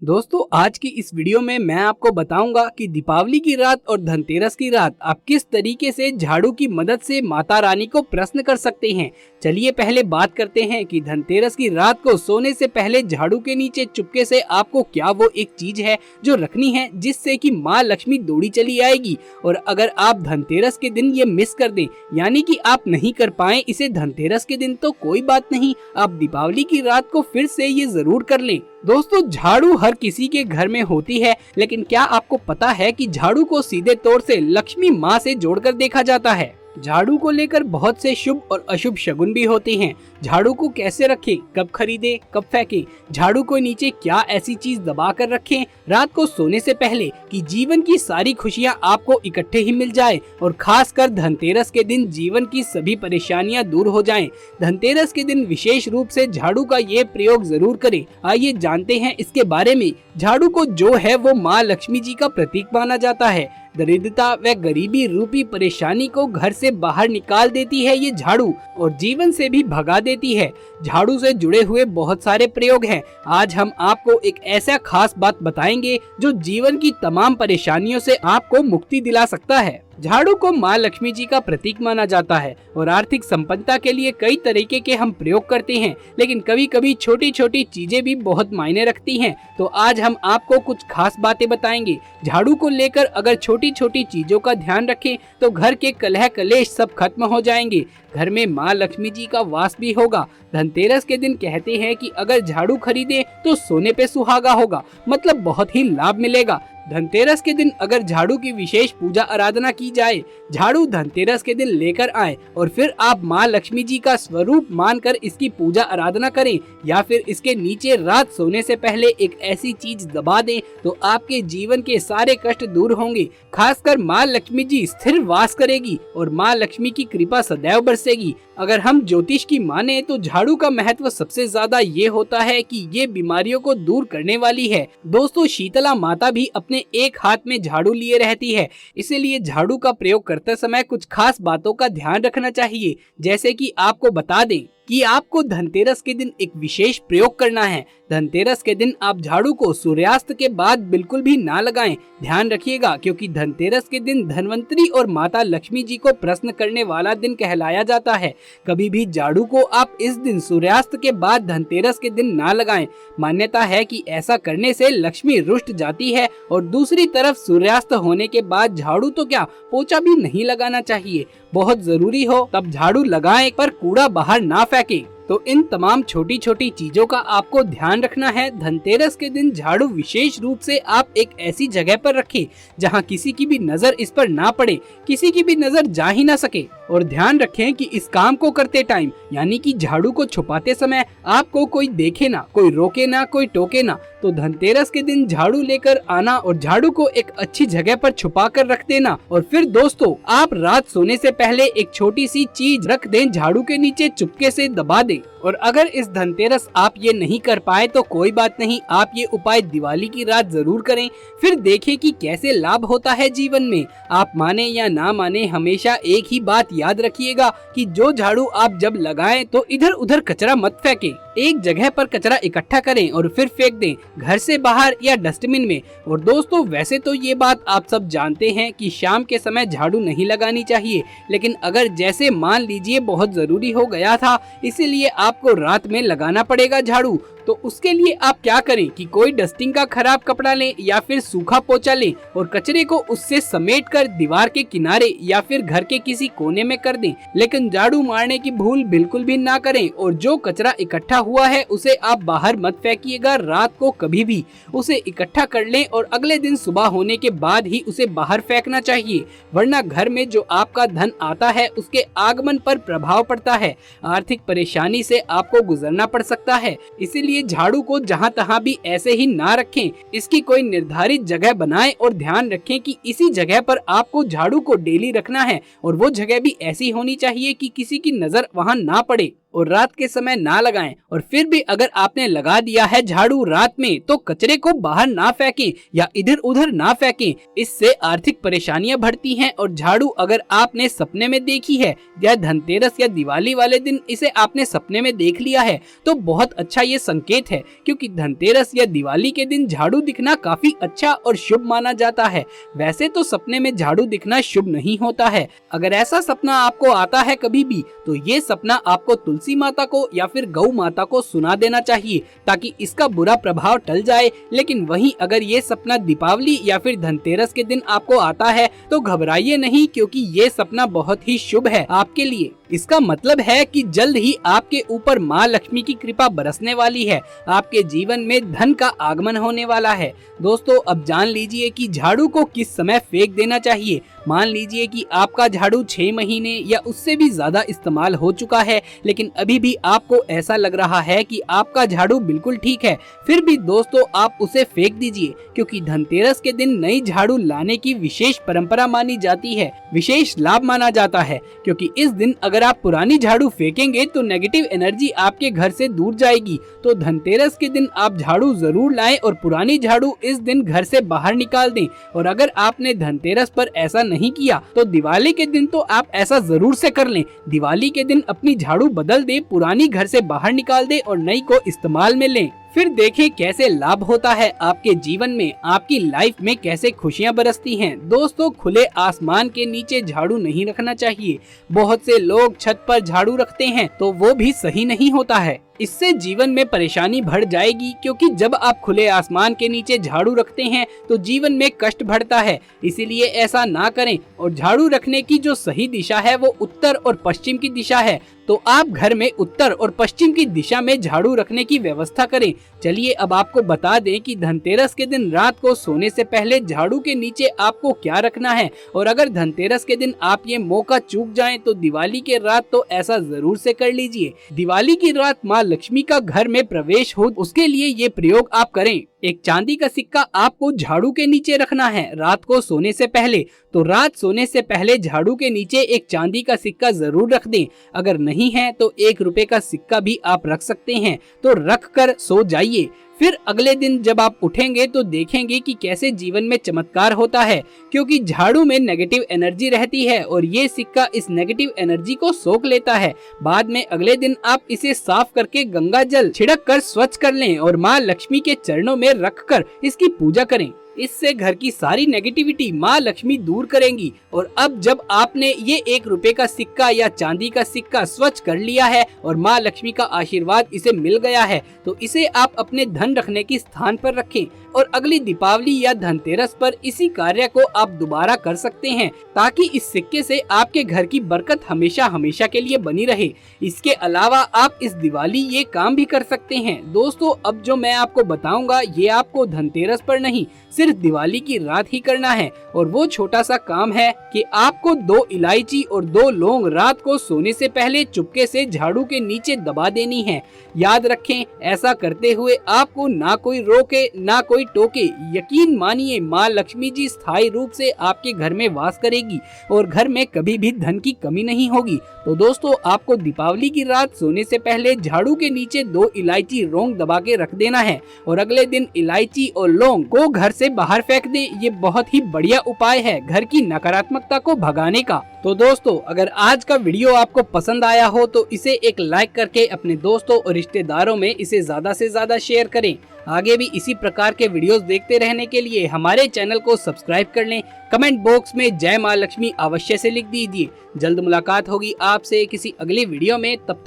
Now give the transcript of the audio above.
दोस्तों आज की इस वीडियो में मैं आपको बताऊंगा कि दीपावली की रात और धनतेरस की रात आप किस तरीके से झाड़ू की मदद से माता रानी को प्रसन्न कर सकते हैं। चलिए पहले बात करते हैं कि धनतेरस की रात को सोने से पहले झाड़ू के नीचे चुपके से आपको क्या वो एक चीज है जो रखनी है जिससे कि माँ लक्ष्मी दौड़ी चली आएगी। और अगर आप धनतेरस के दिन ये मिस कर दें, यानी कि आप नहीं कर पाए इसे धनतेरस के दिन, तो कोई बात नहीं, आप दीपावली की रात को फिर से ये जरूर कर लें। दोस्तों झाड़ू हर किसी के घर में होती है, लेकिन क्या आपको पता है कि झाड़ू को सीधे तौर से लक्ष्मी माँ से जोड़कर देखा जाता है। झाड़ू को लेकर बहुत से शुभ और अशुभ शगुन भी होते हैं। झाड़ू को कैसे रखें, कब खरीदें, कब फेंकें, झाड़ू को नीचे क्या ऐसी चीज दबा कर रखें रात को सोने से पहले कि जीवन की सारी खुशियां आपको इकट्ठे ही मिल जाए और खास कर धनतेरस के दिन जीवन की सभी परेशानियां दूर हो जाएं। धनतेरस के दिन विशेष रूप से झाड़ू का ये प्रयोग जरूर करें। आइए जानते हैं इसके बारे में। झाड़ू को जो है वो माँ लक्ष्मी जी का प्रतीक माना जाता है। दरिद्रता व गरीबी रूपी परेशानी को घर से बाहर निकाल देती है ये झाड़ू और जीवन से भी भगा देती है। झाड़ू से जुड़े हुए बहुत सारे प्रयोग हैं। आज हम आपको एक ऐसा खास बात बताएंगे जो जीवन की तमाम परेशानियों से आपको मुक्ति दिला सकता है। झाड़ू को माँ लक्ष्मी जी का प्रतीक माना जाता है और आर्थिक संपन्नता के लिए कई तरीके के हम प्रयोग करते हैं, लेकिन कभी कभी छोटी छोटी चीजें भी बहुत मायने रखती हैं। तो आज हम आपको कुछ खास बातें बताएंगे। झाड़ू को लेकर अगर छोटी छोटी चीजों का ध्यान रखें तो घर के कलह कलेश सब खत्म हो जाएंगे, घर में माँ लक्ष्मी जी का वास भी होगा। धनतेरस के दिन कहते हैं कि अगर झाड़ू खरीदे तो सोने पे सुहागा होगा, मतलब बहुत ही लाभ मिलेगा। धनतेरस के दिन अगर झाड़ू की विशेष पूजा आराधना की जाए, झाड़ू धनतेरस के दिन लेकर आए और फिर आप माँ लक्ष्मी जी का स्वरूप मानकर इसकी पूजा आराधना करें या फिर इसके नीचे रात सोने से पहले एक ऐसी चीज दबा दें तो आपके जीवन के सारे कष्ट दूर होंगे। खासकर माँ लक्ष्मी जी स्थिर वास करेगी और माँ लक्ष्मी की कृपा सदैव बरसेगी। अगर हम ज्योतिष की माने तो झाड़ू का महत्व सबसे ज्यादा ये होता है कि ये बीमारियों को दूर करने वाली है। दोस्तों शीतला माता भी अपने एक हाथ में झाड़ू लिए रहती है, इसीलिए झाड़ू का प्रयोग करते समय कुछ खास बातों का ध्यान रखना चाहिए। जैसे कि आपको बता दें कि आपको धनतेरस के दिन एक विशेष प्रयोग करना है। धनतेरस के दिन आप झाड़ू को सूर्यास्त के बाद बिल्कुल भी ना लगाएं। ध्यान रखिएगा क्योंकि धनतेरस के दिन धनवंतरी और माता लक्ष्मी जी को प्रसन्न करने वाला दिन कहलाया जाता है। कभी भी झाड़ू को आप इस दिन सूर्यास्त के बाद धनतेरस के दिन ना लगाएं। मान्यता है कि ऐसा करने से लक्ष्मी रुष्ट जाती है और दूसरी तरफ सूर्यास्त होने के बाद झाड़ू तो क्या पोछा भी नहीं लगाना चाहिए। बहुत जरूरी हो तब झाड़ू लगाएं पर कूड़ा बाहर ना फेंकें। तो इन तमाम छोटी छोटी चीजों का आपको ध्यान रखना है। धनतेरस के दिन झाड़ू विशेष रूप से आप एक ऐसी जगह पर रखें जहां किसी की भी नजर इस पर ना पड़े, किसी की भी नजर जा ही ना सके। और ध्यान रखें कि इस काम को करते टाइम यानी कि झाड़ू को छुपाते समय आपको कोई देखे ना, कोई रोके ना, कोई टोके ना। तो धनतेरस के दिन झाड़ू लेकर आना और झाड़ू को एक अच्छी जगह पर छुपा कर रख देना। और फिर दोस्तों आप रात सोने से पहले एक छोटी सी चीज रख दें, झाड़ू के नीचे चुपके से दबा दें। और अगर इस धनतेरस आप ये नहीं कर पाए तो कोई बात नहीं, आप ये उपाय दिवाली की रात जरूर करें, फिर देखें कि कैसे लाभ होता है जीवन में। आप माने या ना माने हमेशा एक ही बात याद रखिएगा कि जो झाड़ू आप जब लगाएं तो इधर उधर कचरा मत फेंकें। एक जगह पर कचरा इकट्ठा करें और फिर फेंक दें, घर से बाहर या डस्टबिन में। और दोस्तों वैसे तो ये बात आप सब जानते हैं कि शाम के समय झाड़ू नहीं लगानी चाहिए, लेकिन अगर जैसे मान लीजिए बहुत जरूरी हो गया था इसीलिए आपको रात में लगाना पड़ेगा झाड़ू, तो उसके लिए आप क्या करें कि कोई डस्टिंग का खराब कपड़ा लें या फिर सूखा पोछा लें और कचरे को उससे समेट कर दीवार के किनारे या फिर घर के किसी कोने में कर दें। लेकिन झाड़ू मारने की भूल बिल्कुल भी ना करें और जो कचरा इकट्ठा हुआ है उसे आप बाहर मत फेंकिएगा। रात को कभी भी उसे इकट्ठा कर लें और अगले दिन सुबह होने के बाद ही उसे बाहर फेंकना चाहिए, वरना घर में जो आपका धन आता है उसके आगमन पर प्रभाव पड़ता है। आर्थिक परेशानी से आपको गुजरना पड़ सकता है। इसीलिए झाड़ू को जहां तहां भी ऐसे ही ना रखें, इसकी कोई निर्धारित जगह बनाएं और ध्यान रखें कि इसी जगह पर आपको झाड़ू को डेली रखना है और वो जगह भी ऐसी होनी चाहिए कि किसी की नजर वहां ना पड़े। और रात के समय ना लगाएं। और फिर भी अगर आपने लगा दिया है झाड़ू रात में तो कचरे को बाहर ना फेंकें या इधर उधर ना फेंकें, इससे आर्थिक परेशानियां बढ़ती हैं। और झाड़ू अगर आपने सपने में देखी है या धनतेरस या दिवाली वाले दिन इसे आपने सपने में देख लिया है तो बहुत अच्छा ये संकेत है, क्योंकि धनतेरस या दिवाली के दिन झाड़ू दिखना काफी अच्छा और शुभ माना जाता है। वैसे तो सपने में झाड़ू दिखना शुभ नहीं होता है। अगर ऐसा सपना आपको आता है कभी भी तो ये सपना आपको तुलसी माता को या फिर गौ माता को सुना देना चाहिए ताकि इसका बुरा प्रभाव टल जाए। लेकिन वहीं अगर ये सपना दीपावली या फिर धनतेरस के दिन आपको आता है तो घबराइए नहीं, क्योंकि ये सपना बहुत ही शुभ है आपके लिए। इसका मतलब है कि जल्द ही आपके ऊपर माँ लक्ष्मी की कृपा बरसने वाली है, आपके जीवन में धन का आगमन होने वाला है। दोस्तों अब जान लीजिए कि झाड़ू को किस समय फेंक देना चाहिए। मान लीजिए कि आपका झाड़ू 6 महीने या उससे भी ज्यादा इस्तेमाल हो चुका है, लेकिन अभी भी आपको ऐसा लग रहा है कि आपका झाड़ू बिल्कुल ठीक है, फिर भी दोस्तों आप उसे फेंक दीजिए, क्योंकि धनतेरस के दिन नई झाड़ू लाने की विशेष परंपरा मानी जाती है, विशेष लाभ माना जाता है। क्योंकि इस दिन अगर आप पुरानी झाड़ू फेंकेंगे तो नेगेटिव एनर्जी आपके घर से दूर जाएगी। तो धनतेरस के दिन आप झाड़ू जरूर लाएं और पुरानी झाड़ू इस दिन घर से बाहर निकाल दें। और अगर आपने धनतेरस पर ऐसा नहीं किया तो दिवाली के दिन तो आप ऐसा जरूर से कर लें। दिवाली के दिन अपनी झाड़ू बदल दे, पुरानी घर से बाहर निकाल दे और नई को इस्तेमाल में लें। फिर देखें कैसे लाभ होता है आपके जीवन में, आपकी लाइफ में कैसे खुशियां बरसती हैं। दोस्तों खुले आसमान के नीचे झाड़ू नहीं रखना चाहिए। बहुत से लोग छत पर झाड़ू रखते हैं तो वो भी सही नहीं होता है। इससे जीवन में परेशानी बढ़ जाएगी, क्योंकि जब आप खुले आसमान के नीचे झाड़ू रखते हैं तो जीवन में कष्ट बढ़ता है। इसीलिए ऐसा ना करें। और झाड़ू रखने की जो सही दिशा है वो उत्तर और पश्चिम की दिशा है, तो आप घर में उत्तर और पश्चिम की दिशा में झाड़ू रखने की व्यवस्था करें। चलिए अब आपको बता दें कि धनतेरस के दिन रात को सोने से पहले झाड़ू के नीचे आपको क्या रखना है। और अगर धनतेरस के दिन आप ये मौका चूक जाएं तो दिवाली के रात तो ऐसा जरूर से कर लीजिए। दिवाली की रात माँ लक्ष्मी का घर में प्रवेश हो, उसके लिए ये प्रयोग आप करें। एक चांदी का सिक्का आपको झाड़ू के नीचे रखना है रात को सोने से पहले। तो रात सोने से पहले झाड़ू के नीचे एक चांदी का सिक्का जरूर रख दें। अगर नहीं है तो 1 रुपए का सिक्का भी आप रख सकते हैं, तो रख कर सो जाइए। फिर अगले दिन जब आप उठेंगे तो देखेंगे कि कैसे जीवन में चमत्कार होता है, क्योंकि झाड़ू में नेगेटिव एनर्जी रहती है और ये सिक्का इस नेगेटिव एनर्जी को सोख लेता है। बाद में अगले दिन आप इसे साफ करके गंगा जल छिड़क कर स्वच्छ कर लें और माँ लक्ष्मी के चरणों में रखकर इसकी पूजा करें। इससे घर की सारी नेगेटिविटी माँ लक्ष्मी दूर करेंगी। और अब जब आपने ये 1 रुपए का सिक्का या चांदी का सिक्का स्वच्छ कर लिया है और माँ लक्ष्मी का आशीर्वाद इसे मिल गया है, तो इसे आप अपने धन रखने की स्थान पर रखें और अगली दीपावली या धनतेरस पर इसी कार्य को आप दोबारा कर सकते हैं, ताकि इस सिक्के से आपके घर की बरकत हमेशा हमेशा के लिए बनी रहे। इसके अलावा आप इस दिवाली ये काम भी कर सकते हैं। दोस्तों अब जो मैं आपको बताऊंगा ये आपको धनतेरस पर नहीं, सिर्फ दिवाली की रात ही करना है। और वो छोटा सा काम है कि आपको 2 इलायची और 2 लौंग रात को सोने से पहले चुपके से झाड़ू के नीचे दबा देनी है। याद रखें, ऐसा करते हुए आपको ना कोई रोके ना कोई टोके। यकीन मानिए माँ लक्ष्मी जी स्थायी रूप से आपके घर में वास करेगी और घर में कभी भी धन की कमी नहीं होगी। तो दोस्तों आपको दीपावली की रात सोने से पहले झाड़ू के नीचे 2 इलायची लौंग दबा के रख देना है और अगले दिन इलायची और लौंग को घर से बाहर फेंक दे। ये बहुत ही बढ़िया उपाय है घर की नकारात्मकता को भगाने का। तो दोस्तों अगर आज का वीडियो आपको पसंद आया हो तो इसे एक लाइक करके अपने दोस्तों और रिश्तेदारों में इसे ज्यादा से ज्यादा शेयर करें। आगे भी इसी प्रकार के वीडियोस देखते रहने के लिए हमारे चैनल को सब्सक्राइब कर लें। कमेंट बॉक्स में जय माँ लक्ष्मी अवश्य से लिख दीजिए। जल्द मुलाकात होगी आपसे किसी अगली वीडियो में, तब तक